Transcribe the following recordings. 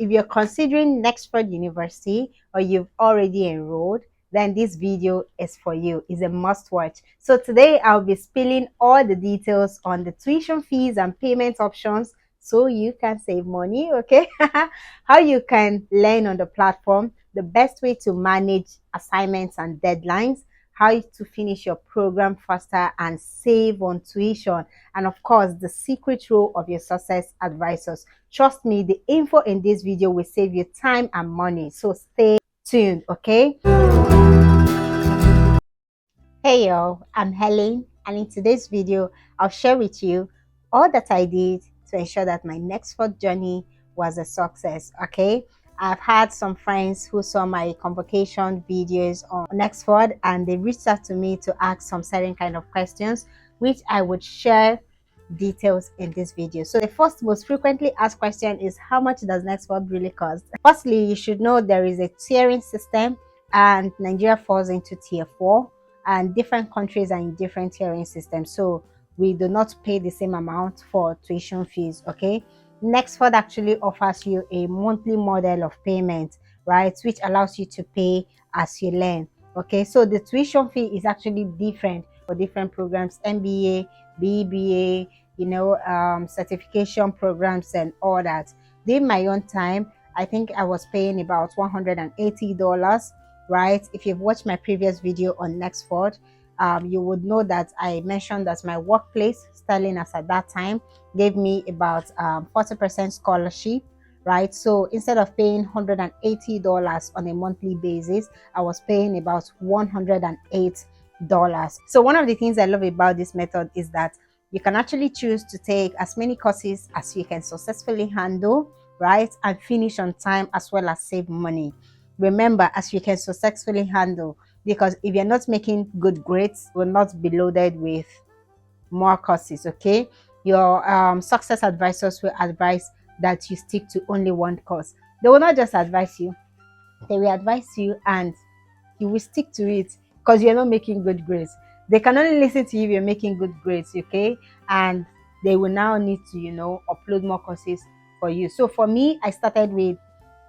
if you're considering Nexford University or you've already enrolled, then this video is for you. It's a must watch. So today I'll be spilling all the details on the tuition fees and payment options so you can save money, okay? How you can learn on the platform, the best way to manage assignments and deadlines, how to finish your program faster and save on tuition, and of course the secret role of your success advisors. Trust me, the info in this video will save you time and money, so stay tuned, okay? Hey y'all, I'm Helen, and in today's video I'll share with you all that I did to ensure that my Nexford journey was a success. Okay, I've had some friends who saw my convocation videos on Nexford and they reached out to me to ask some certain kind of questions, which I would share details in this video. So the first most frequently asked question is, how much does Nexford really cost? Firstly, you should know there is a tiering system and Nigeria falls into tier 4, and different countries are in different tiering systems, so we do not pay the same amount for tuition fees. Okay, Nexford actually offers you a monthly model of payment, right, which allows you to pay as you learn. Okay, so the tuition fee is actually different for different programs, MBA, BBA, certification programs and all that. During my own time, I think I was paying about $180, right? If you've watched my previous video on Nexford, you would know that I mentioned that my workplace, Sterling, as at that time, gave me about 40% scholarship, right? So instead of paying $180 on a monthly basis, I was paying about $108. So one of the things I love about this method is that you can actually choose to take as many courses as you can successfully handle, right, and finish on time, as well as save money. Remember, as you can successfully handle, because if you're not making good grades, you will not be loaded with more courses. Okay, your success advisors will advise that you stick to only one course. They will not just advise you, they will advise you and you will stick to it because you're not making good grades. They can only listen to you if you're making good grades, okay? And they will now need to, upload more courses for you. So for me, I started with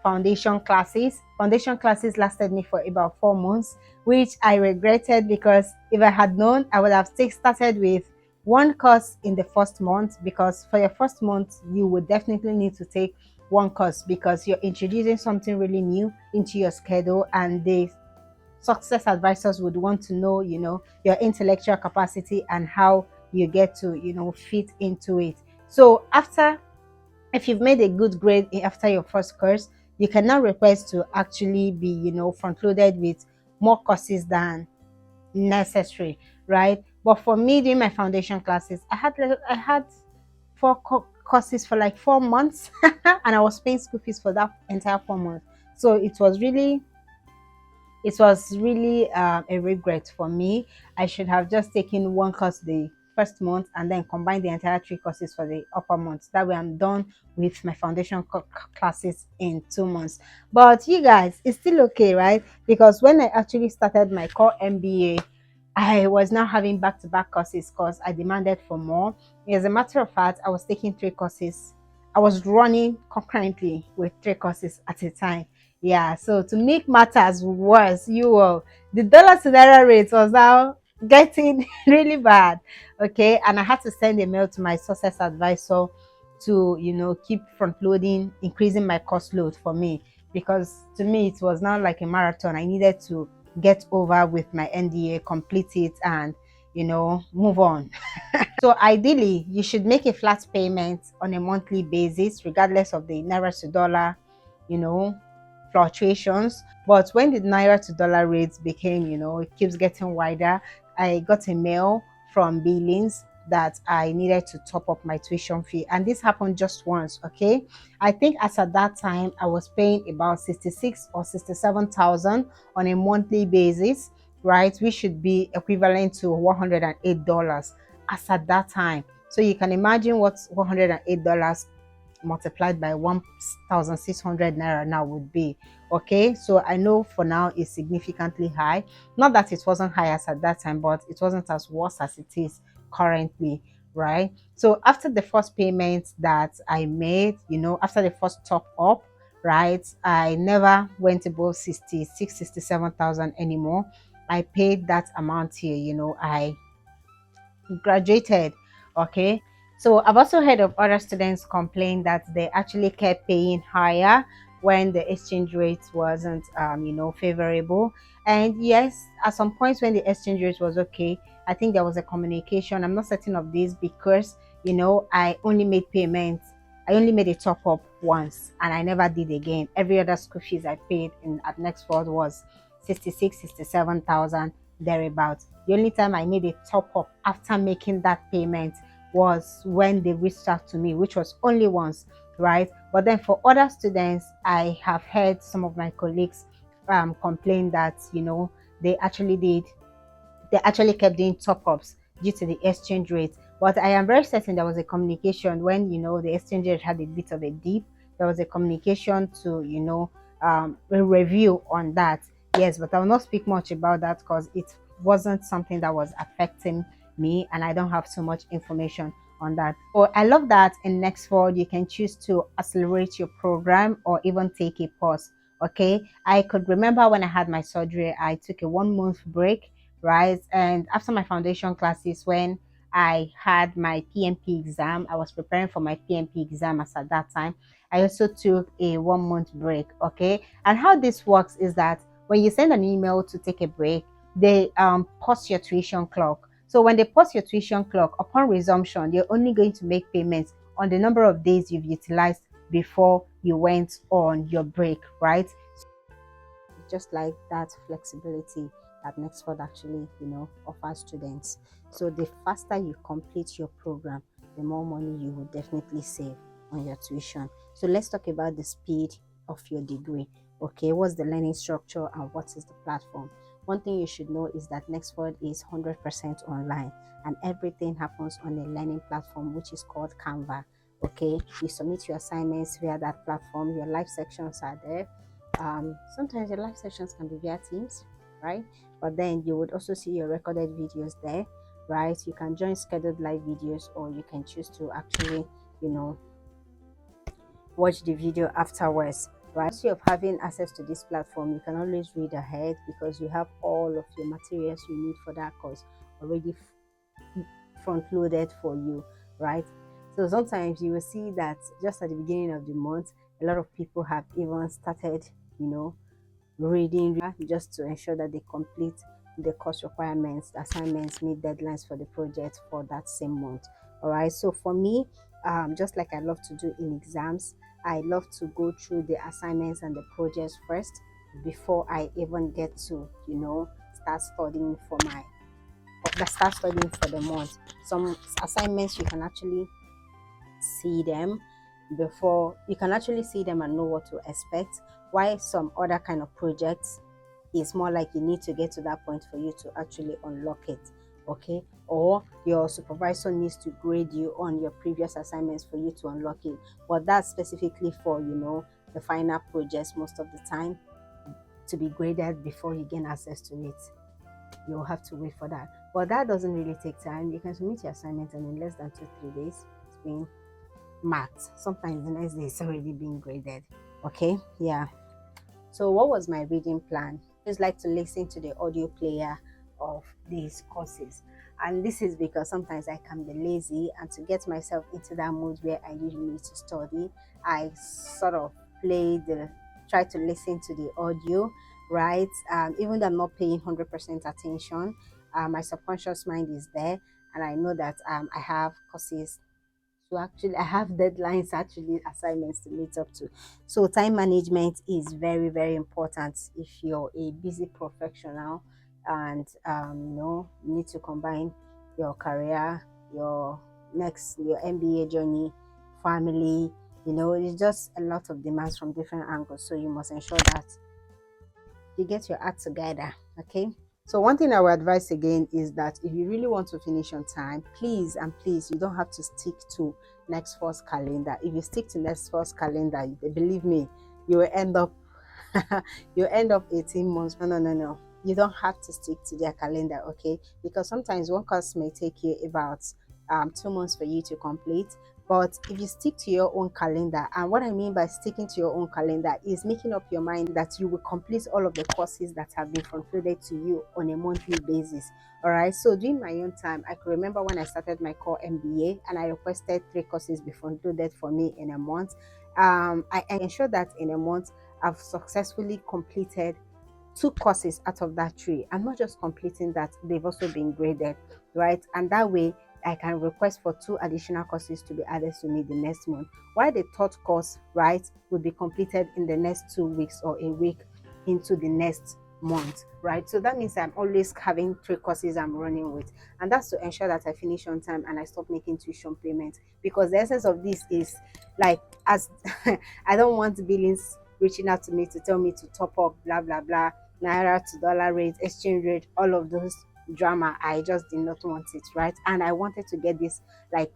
foundation classes. Foundation classes lasted me for about 4 months, which I regretted, because if I had known, I would have started with one course in the first month, because for your first month, you would definitely need to take one course because you're introducing something really new into your schedule, and the success advisors would want to know, your intellectual capacity and how you get to, fit into it. So if you've made a good grade after your first course, you can now request to actually be, front loaded with more courses than necessary, right? But for me, during my foundation classes, I had courses for like 4 months and I was paying school fees for that entire 4 months. So it was really a regret for me. I should have just taken one course the first month and then combined the entire 3 courses for the upper months. That way I'm done with my foundation classes in 2 months. But you guys, it's still okay, right? Because when I actually started my core MBA, I was now having back-to-back courses because I demanded for more. As a matter of fact, I was taking 3 courses. I was running concurrently with 3 courses at a time. Yeah, so to make matters worse, the dollar to naira rate was now getting really bad. Okay, and I had to send a mail to my success advisor to, keep front loading, increasing my cost load for me, because to me it was now like a marathon. I needed to get over with my NDA, complete it, and move on. So ideally, you should make a flat payment on a monthly basis, regardless of the naira to dollar, you know, fluctuations. But when the naira to dollar rates became, it keeps getting wider, I got a mail from billings that I needed to top up my tuition fee, and this happened just once. Okay, I think as at that time I was paying about 66 or 67,000 on a monthly basis, right, which should be equivalent to $108 as at that time. So you can imagine what $108 multiplied by 1,600 naira now would be. Okay, so I know for now it's significantly high. Not that it wasn't high as at that time, but it wasn't as worse as it is currently, right? So after the first payment that I made, after the first top up, right? I never went above 66, 67,000 anymore. I paid that amount here, I graduated. Okay. So I've also heard of other students complain that they actually kept paying higher when the exchange rate wasn't favorable. And yes, at some points when the exchange rate was okay, I think there was a communication. I'm not certain of this because I only made payments. I only made a top up once and I never did again. Every other school fees I paid in at Nexford was 66, 67,000 thereabouts. The only time I made a top up after making that payment was when they reached out to me, which was only once, right? But then for other students, I have heard some of my colleagues complain that they actually did they actually kept doing top ups due to the exchange rate. But I am very certain there was a communication when the exchange rate had a bit of a dip. There was a communication to a review on that. Yes, but I will not speak much about that because it wasn't something that was affecting me, and I don't have so much information on that. So I love that in Nextford you can choose to accelerate your program or even take a pause. Okay, I could remember when I had my surgery, I took a 1 month break, right? And after my foundation classes, when I had my PMP exam, I was preparing for my PMP exam as at that time. I also took a 1 month break. Okay. And how this works is that when you send an email to take a break, they pause your tuition clock. So when they pause your tuition clock, upon resumption, you're only going to make payments on the number of days you've utilized before you went on your break, right? Just like that flexibility that Nexford actually, offers students. So the faster you complete your program, the more money you will definitely save on your tuition. So let's talk about the speed of your degree. Okay, what's the learning structure and what is the platform? One thing you should know is that Nexford is 100% online and everything happens on a learning platform which is called Canva. Okay, you submit your assignments via that platform, your live sections are there. Sometimes your live sessions can be via Teams, right? But then you would also see your recorded videos there, right? You can join scheduled live videos or you can choose to actually, you know, watch the video afterwards, right? So of having access to this platform, you can always read ahead because you have all of your materials you need for that course already front loaded for you, right? So sometimes you will see that just at the beginning of the month, a lot of people have even started, reading just to ensure that they complete the course requirements, assignments, meet deadlines for the project for that same month. All right. So for me, just like I love to do in exams, I love to go through the assignments and the projects first before I even get to, start studying for start studying for the month. Some assignments you can actually see them before you can actually see them and know what to expect, while some other kind of projects is more like you need to get to that point for you to actually unlock it. Okay, or your supervisor needs to grade you on your previous assignments for you to unlock it, but that's specifically for the final projects most of the time to be graded before you gain access to it. You'll have to wait for that, but that doesn't really take time. You can submit your assignment and in less than 2-3 days it's been marked. Sometimes the next day it's already being graded. Okay, yeah. So what was my reading plan? I just like to listen to the audio player of these courses. And this is because sometimes I can be lazy, and to get myself into that mood where I usually need to study, I sort of try to listen to the audio, right? Even though I'm not paying 100% attention, my subconscious mind is there, and I know that I have courses. So actually I have deadlines, actually assignments to meet up to. So time management is very, very important if you're a busy professional, and you need to combine your career, your MBA journey, family. It's just a lot of demands from different angles. So you must ensure that you get your act together. Okay. So one thing I would advise again is that if you really want to finish on time, please and please, you don't have to stick to next first calendar. If you stick to next first calendar, believe me, you will end up 18 months. No, no, no, no. You don't have to stick to their calendar, okay? Because sometimes one course may take you about 2 months for you to complete, But if you stick to your own calendar, and what I mean by sticking to your own calendar is making up your mind that you will complete all of the courses that have been front-loaded to you on a monthly basis. All right. So during my own time, I could remember when I started my core MBA and I requested three courses be front-loaded for me in a month. I ensured that in a month I've successfully completed two courses out of that three. I'm not just completing that, they've also been graded, right? And that way I can request for two additional courses to be added to me the next month. While the third course, right, will be completed in the next 2 weeks or a week into the next month, right? So that means I'm always having three courses I'm running with. And that's to ensure that I finish on time and I stop making tuition payments. Because the essence of this is like, as I don't want billings reaching out to me to tell me to top up, blah, blah, blah, naira to dollar rate, exchange rate, all of those drama. I just did not want it, right? And I wanted to get this like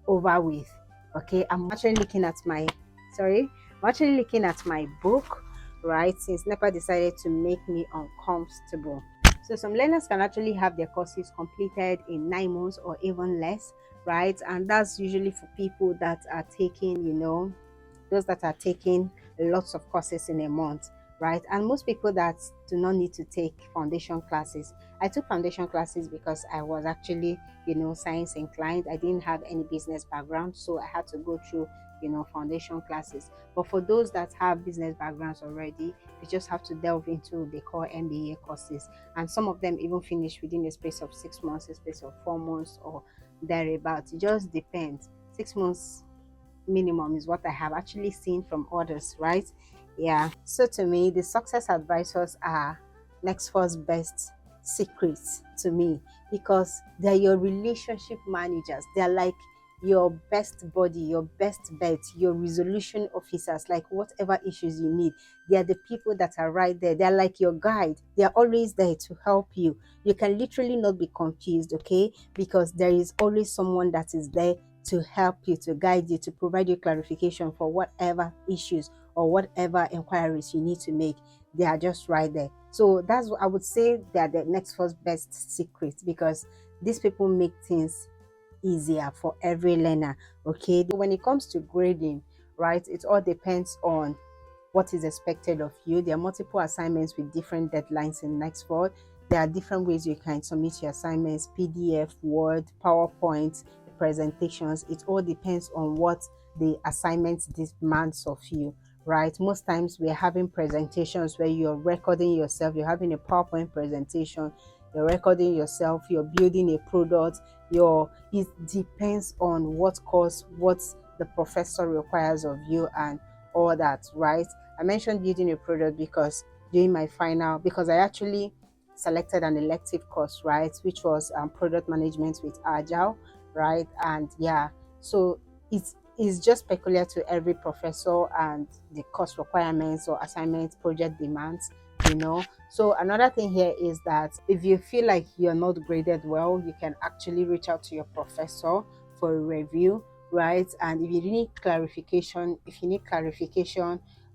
over with. Okay, I'm actually looking at my sorry, I'm actually looking at my book, right? Since NEPA decided to make me uncomfortable. So some learners can actually have their courses completed in 9 months or even less, right? And that's usually for people that are taking, those that are taking lots of courses in a month, right? And most people that do not need to take foundation classes. I took foundation classes because I was actually, science inclined. I didn't have any business background, so I had to go through, foundation classes. But for those that have business backgrounds already, they just have to delve into the core MBA courses. And some of them even finish within a space of 6 months, a space of 4 months, or thereabouts. It just depends. 6 months minimum is what I have actually seen from others, right? Yeah. So to me, the success advisors are Nexford's best secrets to me because they're your relationship managers. They're like your best buddy, your best bet, your resolution officers, like whatever issues you need. They are the people that are right there. They're like your guide. They're always there to help you. You can literally not be confused, okay? Because there is always someone that is there to help you, to guide you, to provide you clarification for whatever issues or whatever inquiries you need to make. They are just right there. So that's what I would say, they are the next first best secret because these people make things easier for every learner. Okay. When it comes to grading, right, it all depends on what is expected of you. There are multiple assignments with different deadlines in Nextford. There are different ways you can submit your assignments: PDF, Word, PowerPoint, presentations. It all depends on what the assignment demands of you, right? Most times we're having presentations where you're recording yourself, you're having a PowerPoint presentation, you're recording yourself, you're building a product, it depends on what course, what the professor requires of you and all that, right? I mentioned building a product because during my final, because I actually selected an elective course, right, which was product management with Agile, right? And yeah, so it's just peculiar to every professor and the course requirements or assignments, project demands, you know. So another thing here is that if you feel like you're not graded well, you can actually reach out to your professor for a review, right? And if you need clarification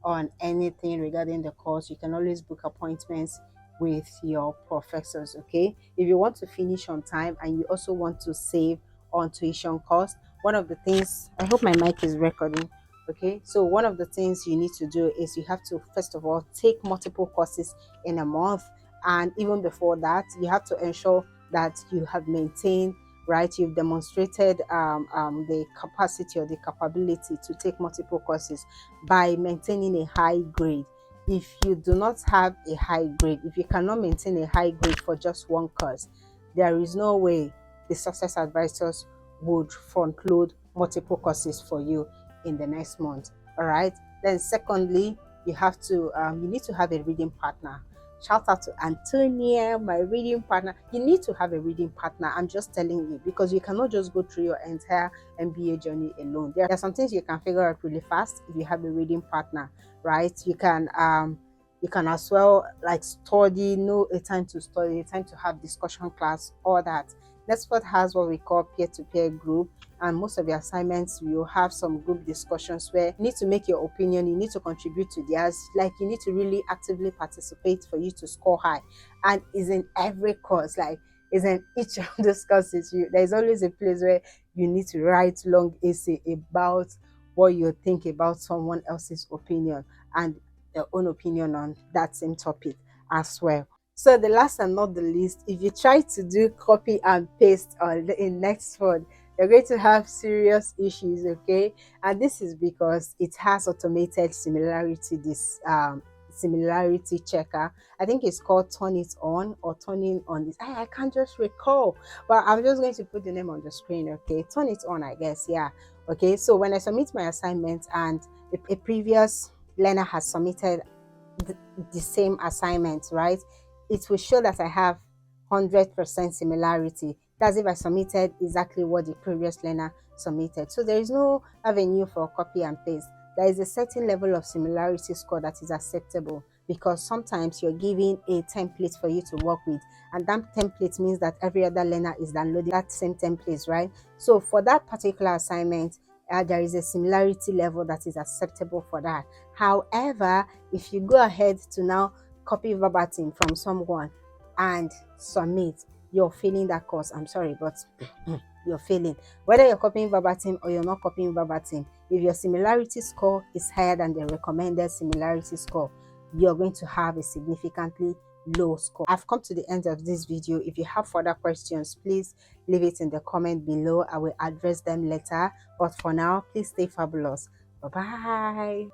on anything regarding the course, you can always book appointments with your professors. Okay, if you want to finish on time and you also want to save on tuition cost, one of the things, I hope my mic is recording. Okay, so one of the things you need to do is you have to first of all take multiple courses in a month, and even before that you have to ensure that you have maintained, right, you've demonstrated the capacity or the capability to take multiple courses by maintaining a high grade. If you do not have a high grade, if you cannot maintain a high grade for just one course, there is no way the success advisors would front load multiple courses for you in the next month. All right. Then secondly, you need to have a reading partner. Shout out to Antonia, my reading partner. You need to have a reading partner. I'm just telling you, because you cannot just go through your entire MBA journey alone. There are some things you can figure out really fast if you have a reading partner, right? You can as well like study, know a time to study, a time to have discussion class, all that. Nexford has what we call peer-to-peer group, and most of the assignments you have some group discussions where you need to make your opinion, you need to contribute to theirs, like you need to really actively participate for you to score high. And is in every course, like is in each of those courses, there's always a place where you need to write long essay about what you think about someone else's opinion and your own opinion on that same topic as well. So the last and not the least, if you try to do copy and paste on in Nexford, you're going to have serious issues, okay? And this is because it has automated similarity checker. I think it's called turn it on or turning on this. I can't just recall, but I'm just going to put the name on the screen, okay? Turn it on, I guess, yeah. Okay, so when I submit my assignment and a previous learner has submitted the, the same assignment, right? It will show that I have 100% similarity. That's if I submitted exactly what the previous learner submitted. So there is no avenue for copy and paste. There is a certain level of similarity score that is acceptable, because sometimes you're giving a template for you to work with, and that template means that every other learner is downloading that same template, right? So for that particular assignment, there is a similarity level that is acceptable for that. However, if you go ahead to now copy verbatim from someone and submit, you're failing that course. I'm sorry, but you're failing. Whether you're copying verbatim or you're not copying verbatim, if your similarity score is higher than the recommended similarity score, you're going to have a significantly low score. I've come to the end of this video. If you have further questions, please leave it in the comment below. I will address them later. But for now, please stay fabulous. Bye bye.